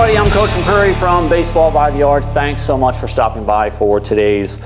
everybody, I'm Coach McCreary from Baseball by the Yard. Thanks so much for stopping by for today's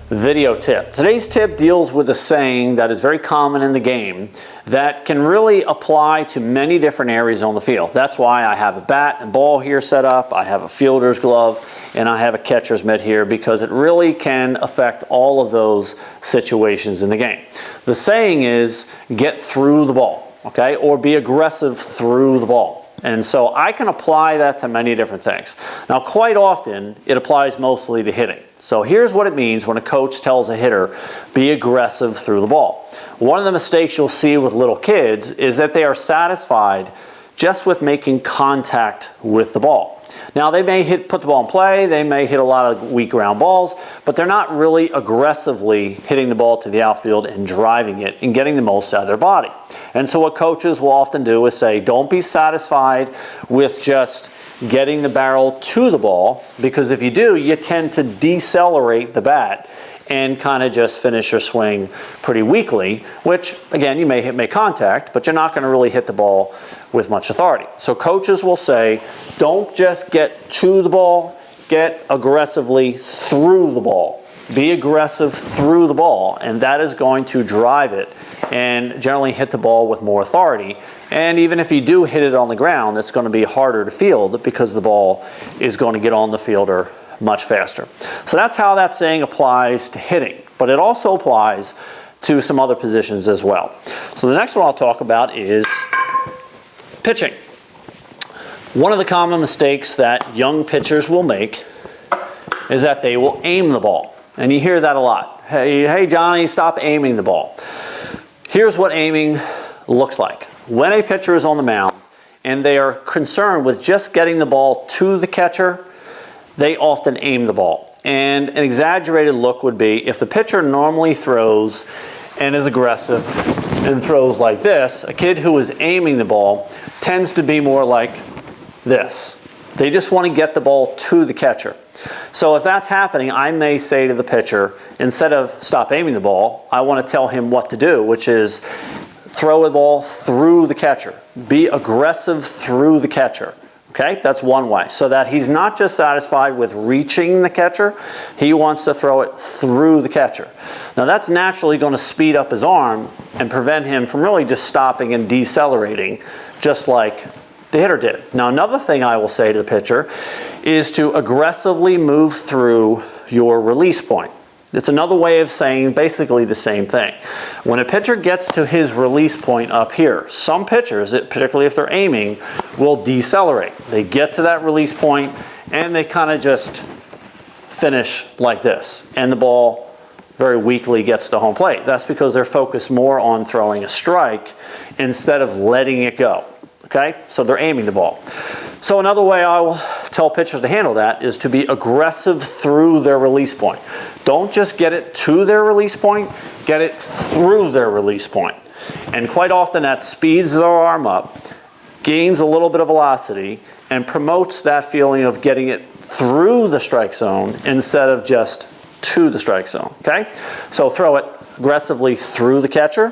video tip. Today's tip deals with a saying that is very common in the game that can really apply to many different areas on the field. That's why I have a bat and ball here set up, I have a fielder's glove, and I have a catcher's mitt here, because it really can affect all of those situations in the game. The saying is, get through the ball, okay, or be aggressive through the ball. And so I can apply that to many different things. Now, quite often, it applies mostly to hitting. So here's what it means when a coach tells a hitter, be aggressive through the ball. One of the mistakes you'll see with little kids is that they are satisfied just with making contact with the ball. Now, they may put the ball in play, they may hit a lot of weak ground balls, but they're not really aggressively hitting the ball to the outfield and driving it and getting the most out of their body. And so what coaches will often do is say, don't be satisfied with just getting the barrel to the ball, because if you do, you tend to decelerate the bat and kind of just finish your swing pretty weakly, which, again, you may make contact, but you're not going to really hit the ball with much authority. So coaches will say, don't just get to the ball, get aggressively through the ball. Be aggressive through the ball, and that is going to drive it and generally hit the ball with more authority. And even if you do hit it on the ground, it's going to be harder to field because the ball is going to get on the fielder much faster. So that's how that saying applies to hitting, but it also applies to some other positions as well. So the next one I'll talk about is pitching. One of the common mistakes that young pitchers will make is that they will aim the ball. And you hear that a lot. Hey Johnny, stop aiming the ball. Here's what aiming looks like. When a pitcher is on the mound and they are concerned with just getting the ball to the catcher, they often aim the ball. And an exaggerated look would be if the pitcher normally throws and is aggressive and throws like this, a kid who is aiming the ball tends to be more like this. They just want to get the ball to the catcher. So if that's happening, I may say to the pitcher, instead of stop aiming the ball, I want to tell him what to do, which is throw the ball through the catcher. Be aggressive through the catcher. Okay, that's one way. So that he's not just satisfied with reaching the catcher, he wants to throw it through the catcher. Now that's naturally going to speed up his arm and prevent him from really just stopping and decelerating, just like the hitter did. Now another thing I will say to the pitcher is to aggressively move through your release point. It's another way of saying basically the same thing. When a pitcher gets to his release point up here, some pitchers, particularly if they're aiming, will decelerate. They get to that release point and they kind of just finish like this, and the ball very weakly gets to home plate. That's because they're focused more on throwing a strike instead of letting it go. Okay, so they're aiming the ball. So another way I will tell pitchers to handle that is to be aggressive through their release point. Don't just get it to their release point, get it through their release point. And quite often that speeds their arm up, gains a little bit of velocity, and promotes that feeling of getting it through the strike zone instead of just to the strike zone. Okay, so throw it aggressively through the catcher,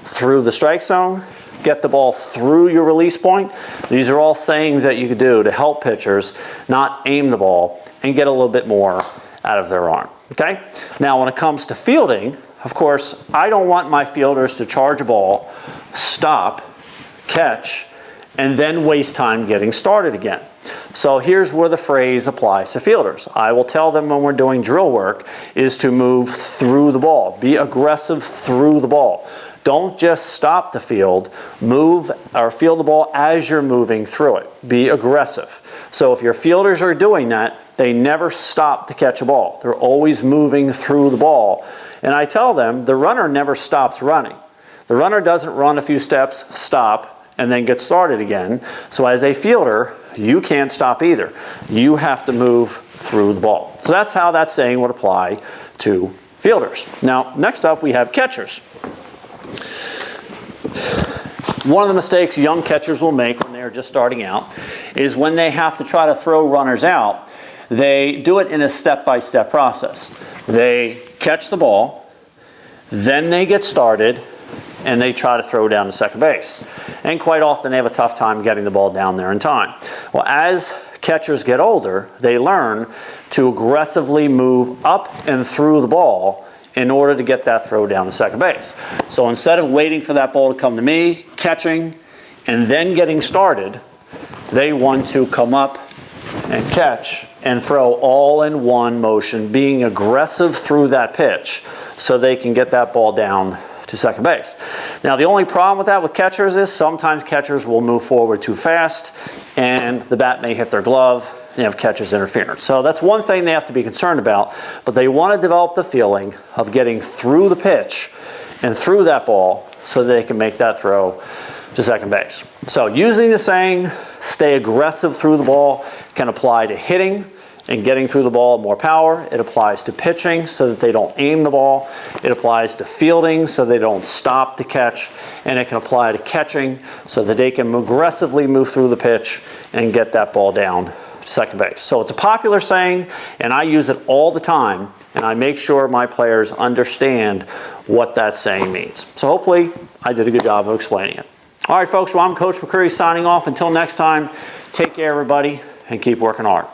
through the strike zone, get the ball through your release point. These are all sayings that you could do to help pitchers not aim the ball and get a little bit more out of their arm. Okay? Now when it comes to fielding, of course, I don't want my fielders to charge a ball, stop, catch, and then waste time getting started again. So here's where the phrase applies to fielders. I will tell them when we're doing drill work is to move through the ball. Be aggressive through the ball. Don't just stop the field, move or field the ball as you're moving through it. Be aggressive. So if your fielders are doing that, they never stop to catch a ball. They're always moving through the ball. And I tell them the runner never stops running. The runner doesn't run a few steps, stop, and then get started again. So as a fielder, you can't stop either. You have to move through the ball. So that's how that saying would apply to fielders. Now, next up we have catchers. One of the mistakes young catchers will make when they're just starting out is when they have to try to throw runners out, they do it in a step-by-step process. They catch the ball, then they get started, and they try to throw down to second base. And quite often they have a tough time getting the ball down there in time. Well, as catchers get older, they learn to aggressively move up and through the ball in order to get that throw down to second base. So instead of waiting for that ball to come to me, catching, and then getting started, they want to come up and catch and throw all in one motion, being aggressive through that pitch so they can get that ball down to second base. Now, the only problem with that with catchers is sometimes catchers will move forward too fast and the bat may hit their glove and have catcher's interference. So that's one thing they have to be concerned about, but they want to develop the feeling of getting through the pitch and through that ball so that they can make that throw to second base. So using the saying, stay aggressive through the ball, can apply to hitting and getting through the ball with more power. It applies to pitching so that they don't aim the ball. It applies to fielding so they don't stop to catch. And it can apply to catching so that they can aggressively move through the pitch and get that ball down to second base. So it's a popular saying, and I use it all the time, and I make sure my players understand what that saying means. So hopefully I did a good job of explaining it. All right, folks, well, I'm Coach McCreary signing off. Until next time, take care, everybody, and keep working hard.